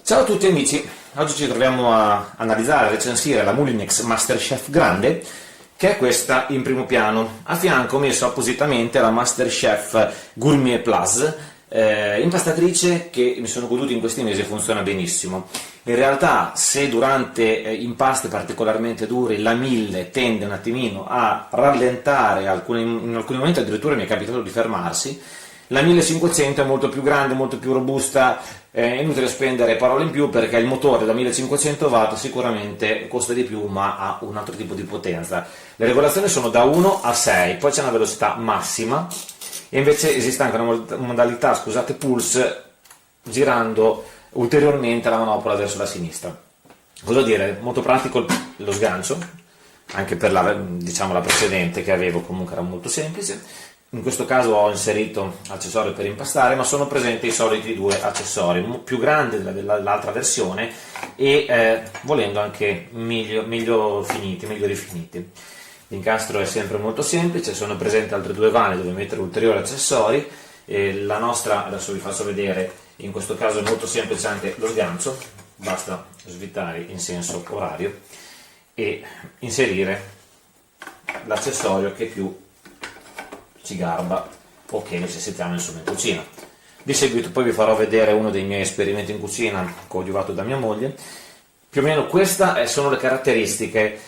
Ciao a tutti amici, oggi ci troviamo a analizzare e recensire la Moulinex MasterChef Grande, che è questa in primo piano. A fianco ho messo appositamente la MasterChef Gourmet Plus, impastatrice che mi sono goduto in questi mesi e funziona benissimo. In realtà, se durante impaste particolarmente dure la 1000 tende un attimino a rallentare, in alcuni momenti addirittura mi è capitato di fermarsi, la 1500 è molto più grande, molto più robusta, è inutile spendere parole in più perché il motore da 1500 watt sicuramente costa di più ma ha un altro tipo di potenza. Le regolazioni sono da 1 a 6, poi c'è una velocità massima e invece esiste anche una modalità, scusate, pulse, girando ulteriormente la manopola verso la sinistra. Cosa dire? Molto pratico lo sgancio, anche per la precedente che avevo, comunque era molto semplice. In questo caso ho inserito accessori per impastare, ma sono presenti i soliti due accessori, più grandi dell'altra versione e volendo anche meglio rifiniti. L'incastro è sempre molto semplice, sono presenti altre due vane dove mettere ulteriori accessori. La nostra, adesso vi faccio vedere, in questo caso è molto semplice anche lo sgancio, basta svitare in senso orario e inserire l'accessorio che più ci garba o che necessitiamo insomma in cucina. Di seguito poi vi farò vedere uno dei miei esperimenti in cucina coadiuvato da mia moglie. Più o meno queste sono le caratteristiche.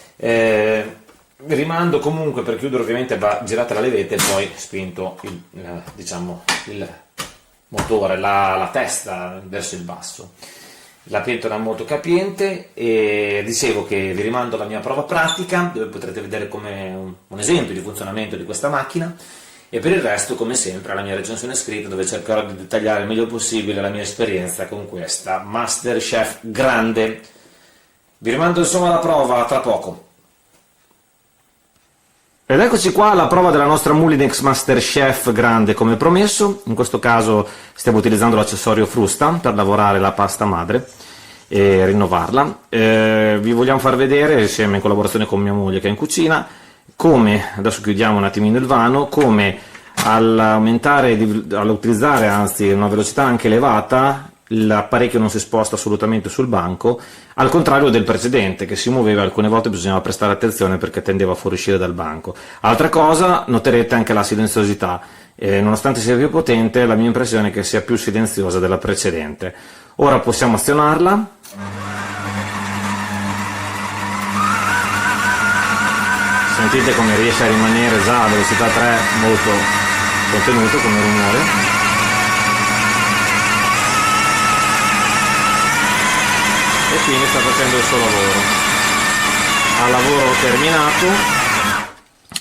Rimando comunque, per chiudere ovviamente va girata la levetta e poi spinto il motore, la testa verso il basso. La pentola è molto capiente e dicevo che vi rimando alla mia prova pratica dove potrete vedere come un esempio di funzionamento di questa macchina e per il resto come sempre alla mia recensione scritta dove cercherò di dettagliare il meglio possibile la mia esperienza con questa MasterChef Grande. Vi rimando insomma alla prova tra poco. Ed eccoci qua alla prova della nostra Moulinex MasterChef Grande come promesso. In questo caso stiamo utilizzando l'accessorio frusta per lavorare la pasta madre e rinnovarla. Vi vogliamo far vedere, insieme in collaborazione con mia moglie che è in cucina, come, adesso chiudiamo un attimino il vano, come all'utilizzare anzi una velocità anche elevata l'apparecchio non si sposta assolutamente sul banco, al contrario del precedente che si muoveva e alcune volte bisognava prestare attenzione perché tendeva a fuoriuscire dal banco. Altra cosa, noterete anche la silenziosità, nonostante sia più potente la mia impressione è che sia più silenziosa della precedente. Ora possiamo azionarla. Sentite come riesce a rimanere già a velocità 3 molto contenuto come rumore. E quindi sta facendo il suo lavoro. A lavoro terminato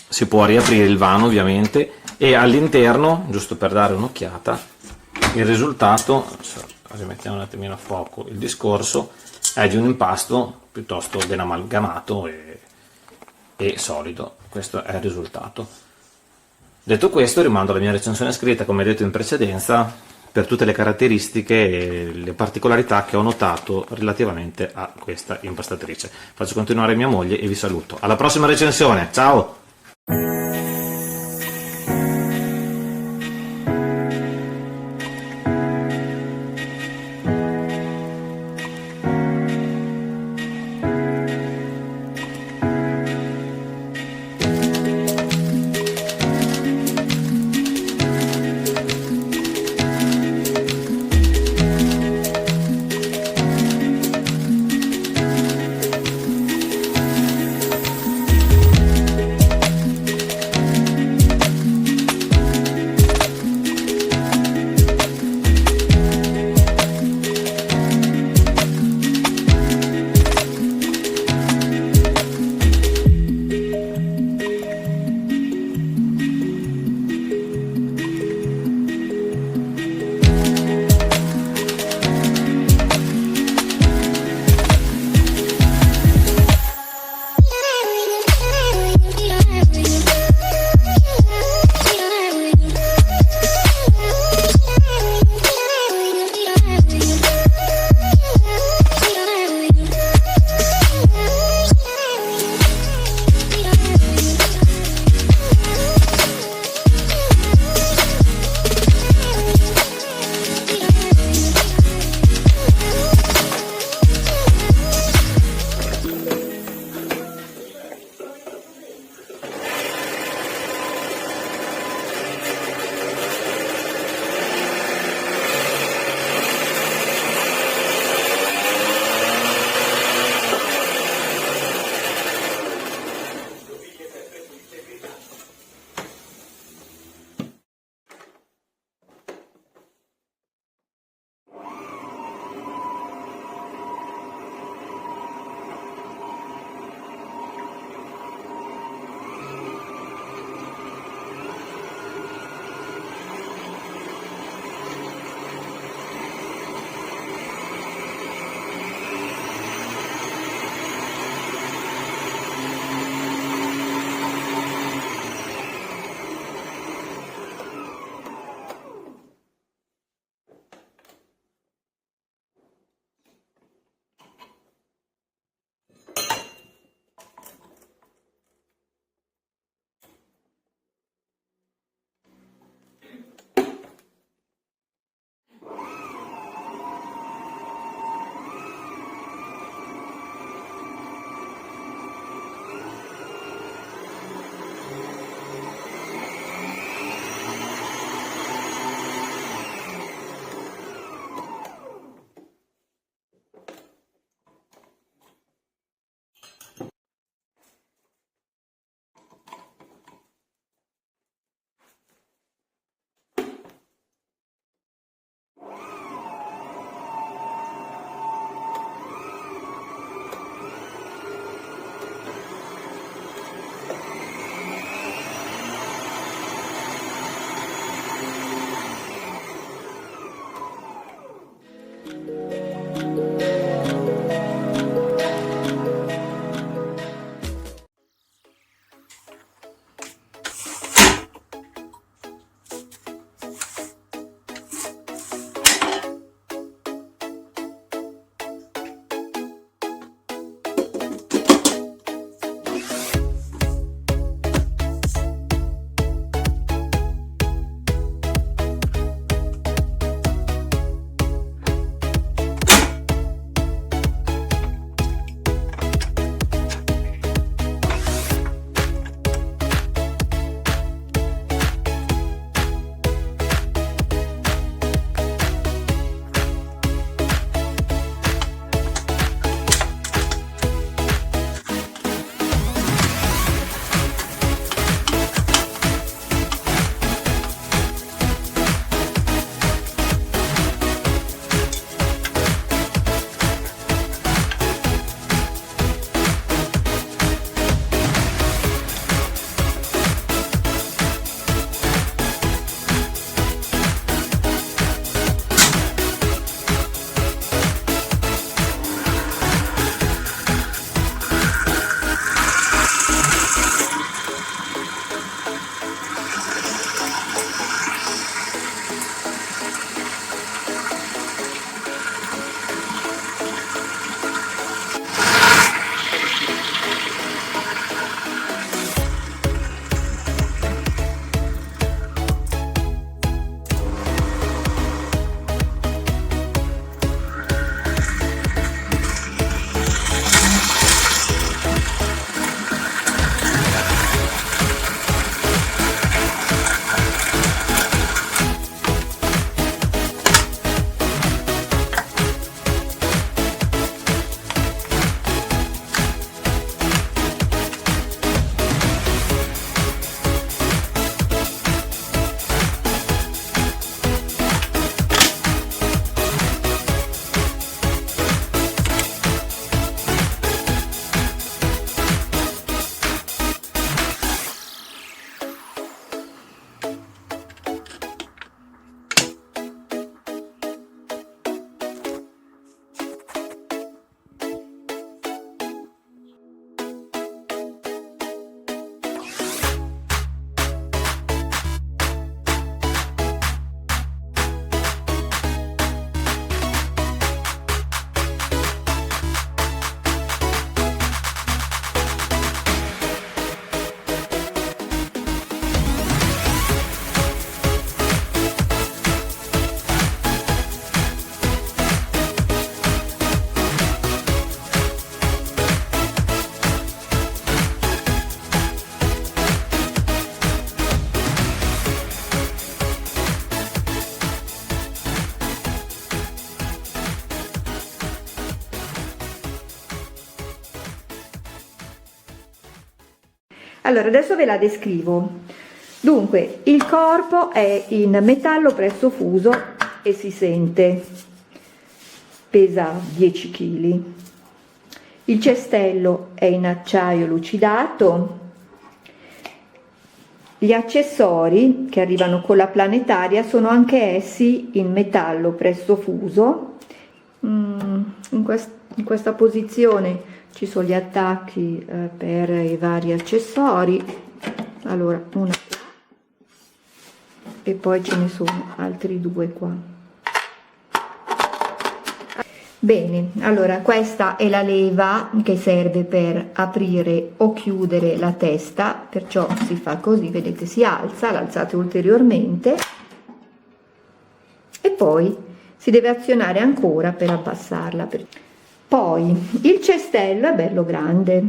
si può riaprire il vano ovviamente e all'interno, giusto per dare un'occhiata, il risultato, così mettiamo un attimino a fuoco il discorso, è di un impasto piuttosto ben amalgamato e solido. Questo è il risultato. Detto questo, rimando alla mia recensione scritta come detto in precedenza per tutte le caratteristiche e le particolarità che ho notato relativamente a questa impastatrice. Faccio continuare mia moglie e vi saluto. Alla prossima recensione, ciao! Allora, adesso ve la descrivo. Dunque, il corpo è in metallo presto fuso e si sente, pesa 10 kg. Il cestello è in acciaio lucidato. Gli accessori che arrivano con la planetaria sono anche essi in metallo presto fuso. In questa posizione ci sono gli attacchi per i vari accessori. Allora, una qua e poi ce ne sono altri due qua. Bene, allora questa è la leva che serve per aprire o chiudere la testa, perciò si fa così, vedete, si alza, l'alzate ulteriormente e poi si deve azionare ancora per abbassarla. Poi il cestello è bello grande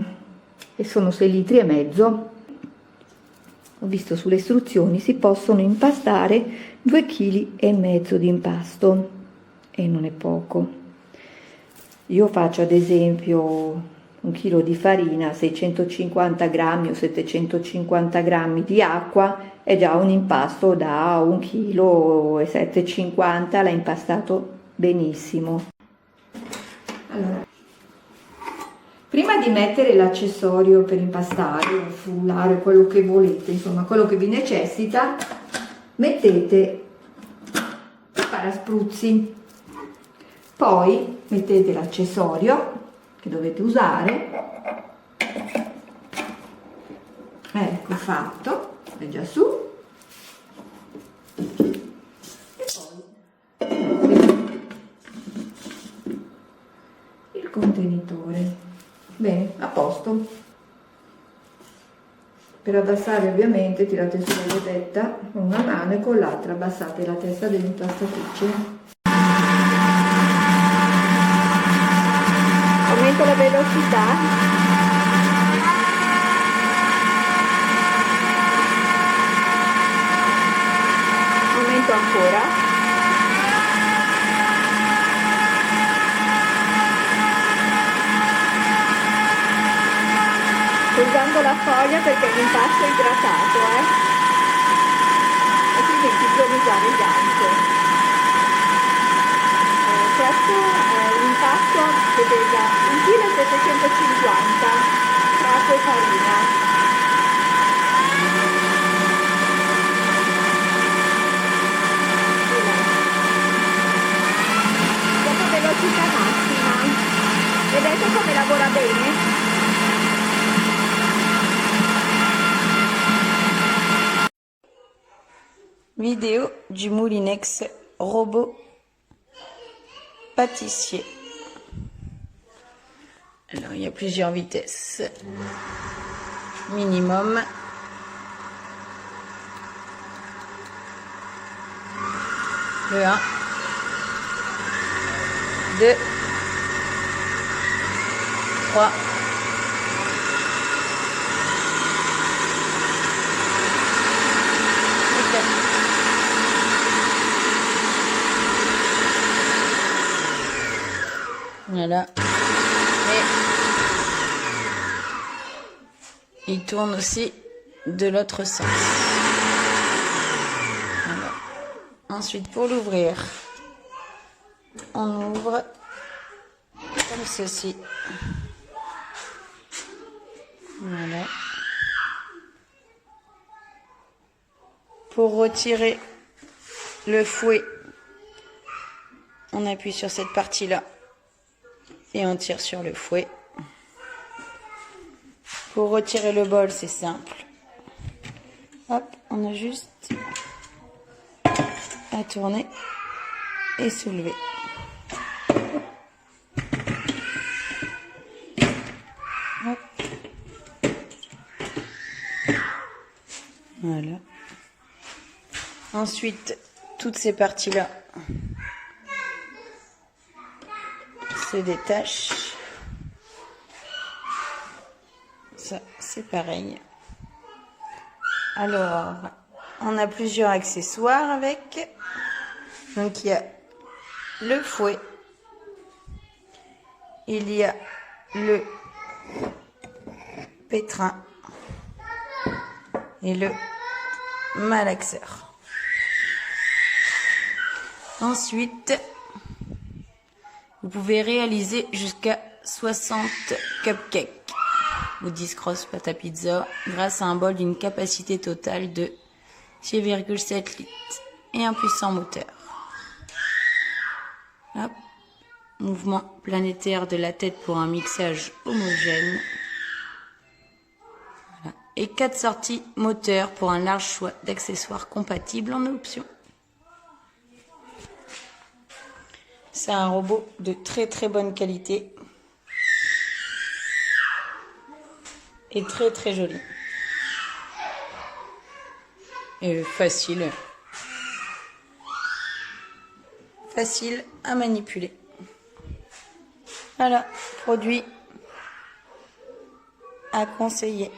e sono 6,5 litri. Ho visto sulle istruzioni si possono impastare 2,5 kg di impasto e non è poco. Io faccio ad esempio 1 chilo di farina, 650 grammi o 750 grammi di acqua, è già un impasto da 1,750 kg, l'ha impastato benissimo. Allora, prima di mettere l'accessorio per impastare o frullare quello che volete, insomma quello che vi necessita, mettete i paraspruzzi. Poi mettete l'accessorio che dovete usare. Ecco fatto, è già su. E poi il contenitore. Bene, a posto. Per abbassare ovviamente tirate su la rosetta con una mano e con l'altra abbassate la testa dell'impastatrice. Aumento la velocità. Ancora, usando la foglia perché l'impasto è idratato, altrimenti bisogna usare il gancio. Questo è l'impasto che pesa 1,750 kg, prato e farina. Velocità massima. Vedete come lavora bene? Vidéo du Moulinex robot pâtissier. Alors il y a plusieurs vitesses. Minimum. Le 1. 2, 3, 4. Voilà. Et il tourne aussi de l'autre sens. Voilà. Ensuite, pour l'ouvrir, on ouvre comme ceci. Voilà. Pour retirer le fouet, on appuie sur cette partie-là et on tire sur le fouet. Pour retirer le bol, c'est simple. Hop, on a juste à tourner et soulever. Hop. Voilà. Ensuite, toutes ces parties-là se détachent. Ça, c'est pareil. Alors, on a plusieurs accessoires avec. Donc, il y a le fouet. Il y a le pétrin et le malaxeur. Ensuite, vous pouvez réaliser jusqu'à 60 cupcakes ou 10 crosses pâte à pizza grâce à un bol d'une capacité totale de 6,7 litres et un puissant moteur. Hop. Mouvement planétaire de la tête pour un mixage homogène. Voilà. Et 4 sorties moteur pour un large choix d'accessoires compatibles en option. C'est un robot de très très bonne qualité et très très joli. Et facile à manipuler. Voilà, produit à conseiller.